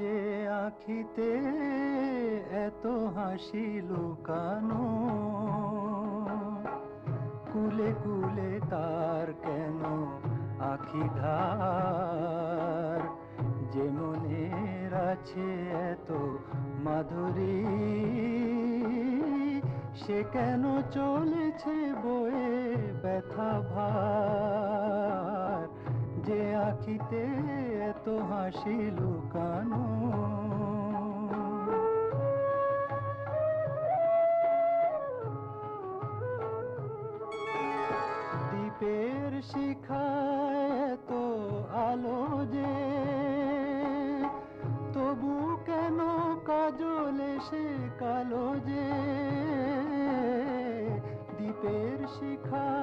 যে আখিতে এত হাসি লুকানো, কুলে কুলে তার কেন আখি ধার? যে মনের আছে এত মাধুরী, সে কেন চলেছে বয়ে ব্যথা ভার? যে আখিতে এত হাসি লুকানো। দ্বীপের শিখায় এত আলো যে, তবু কেন কাজল এসে কালো যে? দ্বীপের শিখা